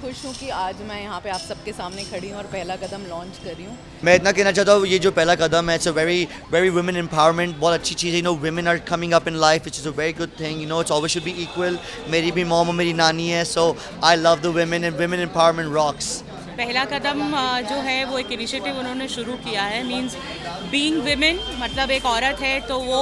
खुश हूँ कि आज मैं यहाँ पे आप सबके सामने खड़ी हूँ और पहला कदम लॉन्च कर रही हूँ। मैं इतना कहना चाहता हूँ, ये जो पहला कदम है, it's a very women empowerment, बहुत अच्छी चीज़ है। women are coming up in life, which is a very good thing. It's always should be equal. मेरी भी मॉम और मेरी नानी है, so I love the women and women empowerment rocks. पहला कदम जो है वो एक इनिशिएटिव उन्होंने शुरू किया है, मींस बीइंग विमेन, मतलब एक औरत है तो वो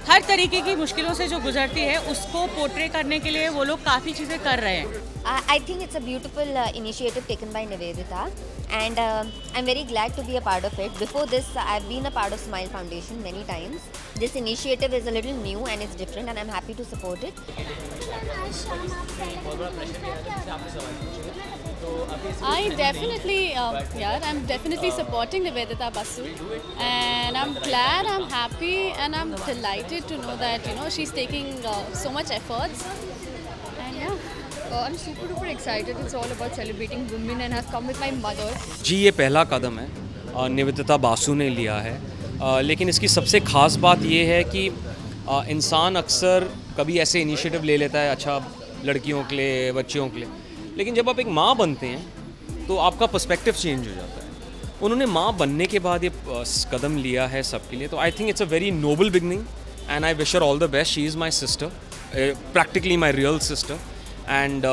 हर तरीके की मुश्किलों से जो गुजरती है उसको पोर्ट्रे करने के लिए वो लोग काफ़ी चीज़ें कर रहे हैं। I think it's a beautiful initiative taken by Nivedita, and I'm very glad to be a part of it. Before this, I've been a part of Smile Foundation many times. This initiative is a little new and it's different, and I'm happy to support it. I'm definitely supporting Nivedita Basu, and I'm glad, I'm happy, and I'm delighted to know that she's taking so much efforts, and yeah. I'm super duper excited. It's all about celebrating women, and I've come with my mother. जी, ये पहला कदम है निवेदिता बासु ने लिया है, लेकिन इसकी सबसे ख़ास बात ये है कि इंसान अक्सर कभी ऐसे इनिशिएटिव ले लेता है, अच्छा लड़कियों के लिए, बच्चियों के लिए, लेकिन जब आप एक माँ बनते हैं तो आपका पर्सपेक्टिव चेंज हो जाता है। उन्होंने माँ बनने के बाद ये कदम लिया है सबके लिए, तो आई think it's a very noble beginning and I wish her all the best. She is my sister, practically my real sister, and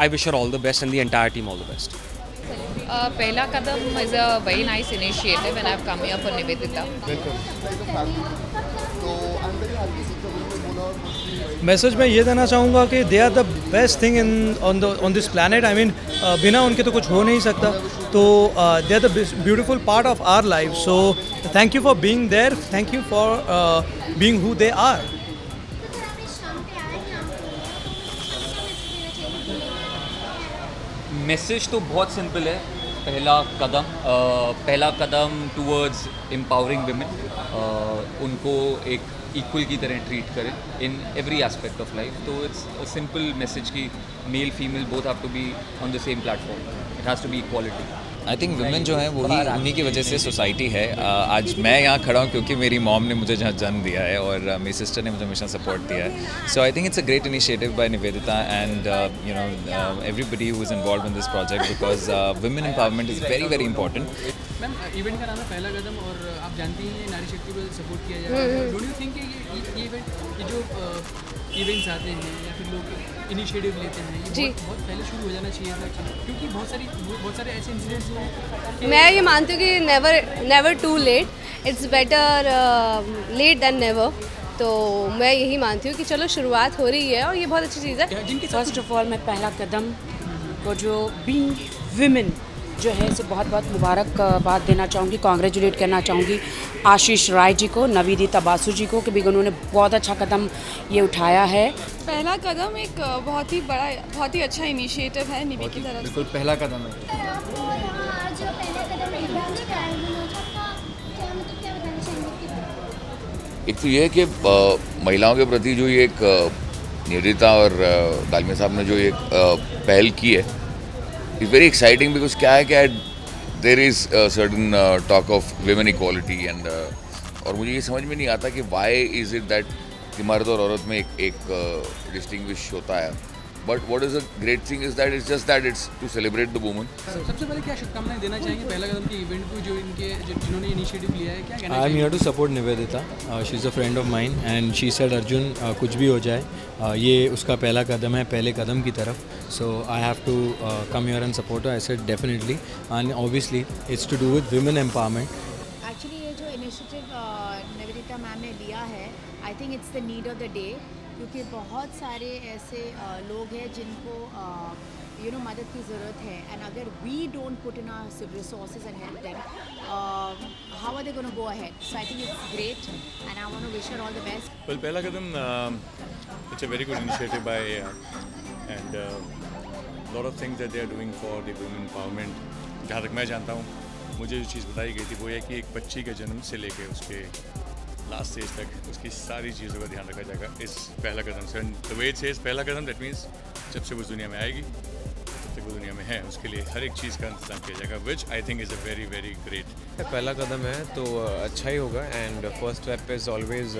I wish her all the best and the entire team all the best. Pehla Kadam is a very nice initiative, and I've come here for Nivedita. Message मैं ये देना चाहूँगा कि they are the best thing on this planet. I mean बिना उनके तो कुछ हो नहीं सकता, तो they are the beautiful part of our life. So thank you for being there, thank you for being who they are. Message तो बहुत सिंपल है, पहला कदम टूवर्ड्स एम्पावरिंग विमेन, उनको एक इक्वल की तरह ट्रीट करें in every aspect of life. तो इट्स अ सिंपल मैसेज कि male female both have to be on the same platform, it has to be equality. I think women जो है वही उन्हीं की वजह से सोसाइटी है। आज मैं यहाँ खड़ा हूँ क्योंकि मेरी मॉम ने मुझे जहाँ जन्म दिया है और मेरी सिस्टर ने मुझे हमेशा सपोर्ट दिया है। So I think it's a great initiative by Nivedita and everybody who is involve in this project, because women empowerment is very very important. Ma'am, event का नाम है पहला कदम और आप जानती हैं नारी शक्ति को सपोर्ट किया जा रहा है। डोंट यू थिंक ये इवेंट, ये जो इवेंट्स आते हैं या फिर लोग इनिशिएटिव लेते हैं, ये बहुत पहले शुरू हो जाना चाहिए था, क्योंकि बहुत सारे ऐसे इंसिडेंट्स हुए। मैं ये मानती हूँ कि never too late, it's better late than never. तो मैं यही मानती हूँ कि चलो शुरुआत हो रही है और ये बहुत अच्छी चीज़ है। फर्स्ट ऑफ ऑल मैं पहला कदम को जो बीइंग विमेन जो है इसे बहुत बहुत मुबारकबाद देना चाहूँगी, कॉन्ग्रेचुलेट करना चाहूँगी आशीष राय जी को, निवेदिता बासु जी को, कि उन्होंने बहुत अच्छा कदम ये उठाया है। पहला कदम एक बहुत ही अच्छा इनिशिएटिव है निवी की तरफ से। बिल्कुल पहला कदम है। एक तो ये है कि महिलाओं के प्रति जो ये एक निवेदिता और दालमिया साहब ने जो एक पहल की है, इट्स वेरी एक्साइटिंग, बिकॉज क्या है कि there is certain talk of women equality and और मुझे ये समझ में नहीं आता कि वाई इज़ इट दैट कि मर्द और औरत में एक डिस्टिंग्विश होता है, but what is a great thing is that it's just that it's to celebrate the woman. सबसे पहले क्या शुभकामनाएं देना चाहेंगे पहला कदम के इवेंट को, जिन्होंने इनिशिएटिव लिया है? क्या कहना I am here to support Nivedita, she is a friend of mine and she said Arjun कुछ भी हो जाए, ये उसका पहला कदम है पहले कदम की तरफ। So I have to come here and support her. I said definitely, and obviously it's to do with women empowerment. Actually ये जो इनिशिएटिव निवेदिता मैम ने लिया है, I think it's the need of the day, क्योंकि बहुत सारे ऐसे लोग हैं जिनको मदद की ज़रूरत है, एंड अगर we don't put in our resources and help them, how are they gonna go ahead? So I think it's great and I want to wish her all the best. Well, पहला कदम it's a very good initiative by and lot of things that they are doing for the women empowerment. जहाँ तक मैं जानता हूँ, मुझे जो चीज़ बताई गई थी वो ये कि एक बच्ची के जन्म से लेके उसके लास्ट स्टेज तक उसकी सारी चीज़ों का ध्यान रखा जाएगा इस पहला कदम से। And the way it says पहला कदम, दैट मीन्स जब से वो दुनिया में आएगी, जब तक वो दुनिया में है, उसके लिए हर एक चीज़ का इंतजाम किया जाएगा, which I think is a very very great. पहला कदम है तो अच्छा ही होगा, and first step is always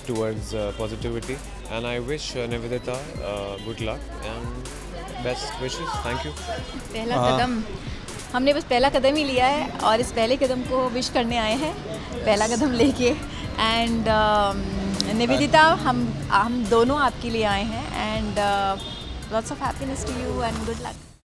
towards positivity, and I wish Nivedita good luck and best wishes. Thank you. पहला कदम, हमने बस पहला कदम ही लिया है और इस पहले कदम को विश करने आए हैं, पहला कदम लेके. एंड निवेदिता, हम दोनों आपके लिए आए हैं. And lots of happiness to you and good luck.